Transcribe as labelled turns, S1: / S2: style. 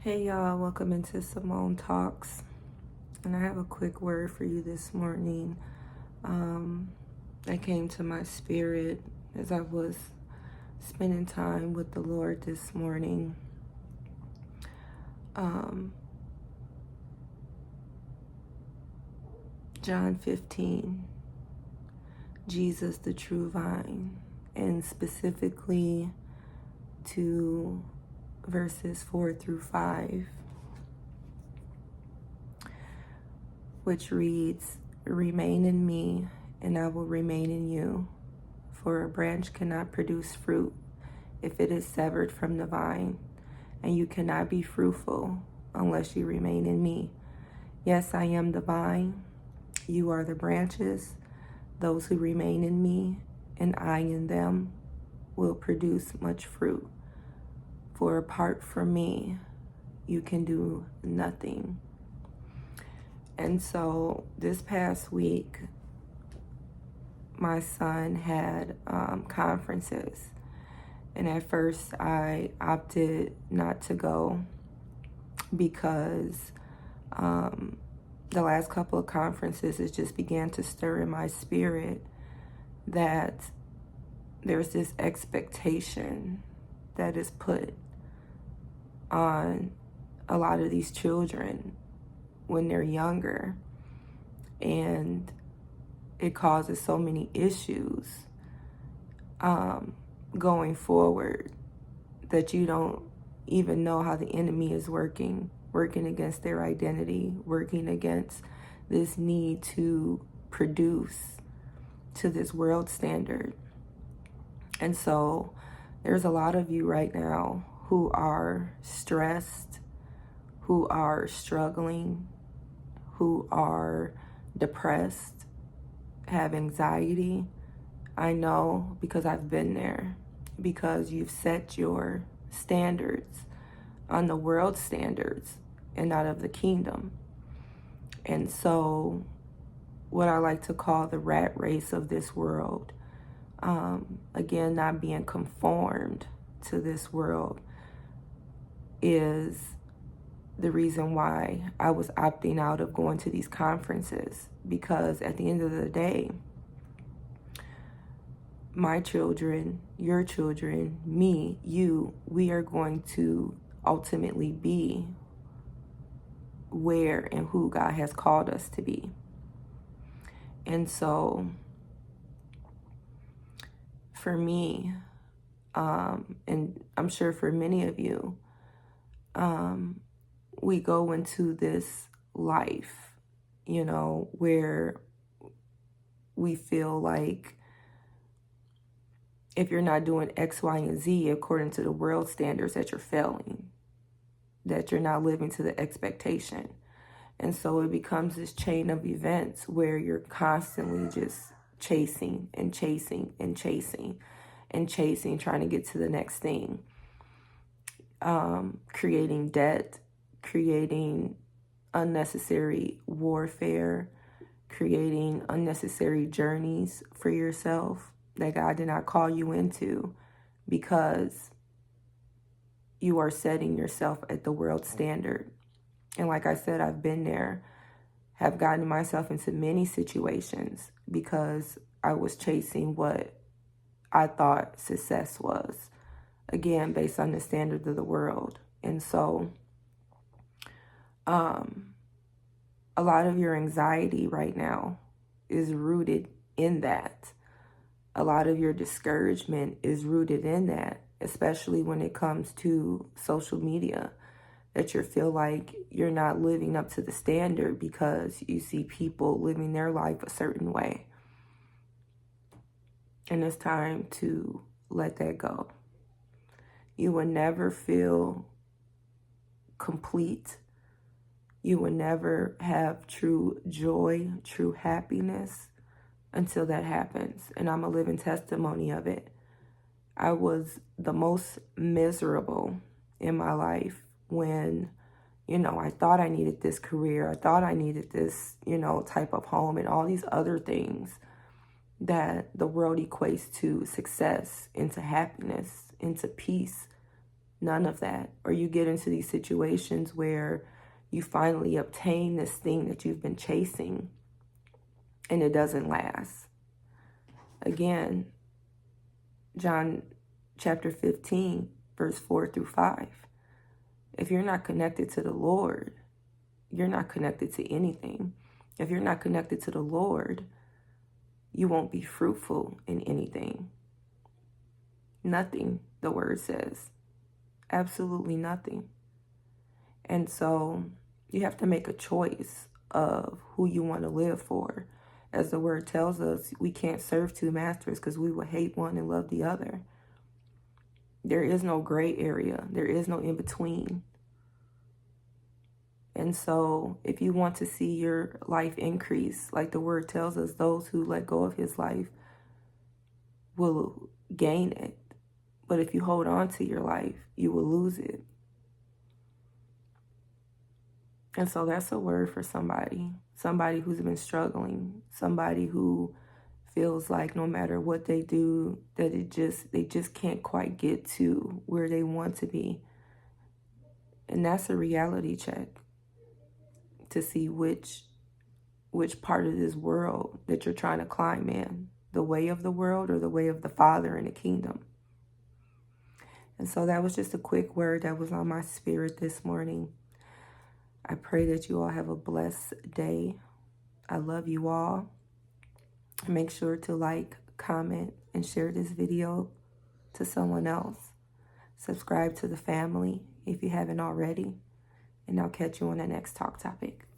S1: Hey y'all, welcome into Simone Talks. And I have a quick word for you this morning. That came to my spirit as I was spending time with the Lord this morning. John 15, Jesus the true vine, and specifically to verses 4 through 5, which reads, "Remain in me, and I will remain in you. For a branch cannot produce fruit if it is severed from the vine, and you cannot be fruitful unless you remain in me. Yes, I am the vine, you are the branches. Those who remain in me, and I in them, will produce much fruit. For apart from me, you can do nothing." And so this past week, my son had conferences. And at first I opted not to go because the last couple of conferences, it just began to stir in my spirit that there's this expectation that is put on a lot of these children when they're younger. And it causes so many issues going forward that you don't even know how the enemy is working against their identity, working against this need to produce to this world standard. And so there's a lot of you right now who are stressed, who are struggling, who are depressed, have anxiety. I know because I've been there, because you've set your standards on the world standards and not of the kingdom. And so what I like to call the rat race of this world, again, not being conformed to this world, is the reason why I was opting out of going to these conferences. Because at the end of the day, my children, your children, me, you, we are going to ultimately be where and who God has called us to be. And so for me, and I'm sure for many of you, we go into this life, where we feel like if you're not doing X, Y, and Z according to the world standards, that you're failing, that you're not living to the expectation. And so it becomes this chain of events where you're constantly just chasing and chasing and chasing and chasing, trying to get to the next thing. Creating debt, creating unnecessary warfare, creating unnecessary journeys for yourself that God did not call you into, because you are setting yourself at the world standard. And like I said, I've been there, have gotten myself into many situations because I was chasing what I thought success was, again, based on the standards of the world. And so a lot of your anxiety right now is rooted in that. A lot of your discouragement is rooted in that, especially when it comes to social media, that you feel like you're not living up to the standard because you see people living their life a certain way. And it's time to let that go. You will never feel complete. You will never have true joy, true happiness until that happens. And I'm a living testimony of it. I was the most miserable in my life when, I thought I needed this career. I thought I needed this, type of home and all these other things that the world equates to success, into happiness, into peace. None of that. Or you get into these situations where you finally obtain this thing that you've been chasing and it doesn't last. Again, John chapter 15, verse 4 through 5. If you're not connected to the Lord, you're not connected to anything. If you're not connected to the Lord, you won't be fruitful in anything. Nothing, the word says. Absolutely nothing. And so you have to make a choice of who you want to live for. As the word tells us, we can't serve two masters because we will hate one and love the other. There is no gray area. There is no in between. And so if you want to see your life increase, like the word tells us, those who let go of his life will gain it. But if you hold on to your life, you will lose it. And so that's a word for somebody who's been struggling, somebody who feels like no matter what they do, that they just can't quite get to where they want to be. And that's a reality check to see which part of this world that you're trying to climb in, the way of the world or the way of the Father in the kingdom. And so that was just a quick word that was on my spirit this morning. I pray that you all have a blessed day. I love you all. Make sure to like, comment, and share this video to someone else. Subscribe to the family if you haven't already. And I'll catch you on the next Talk Topic.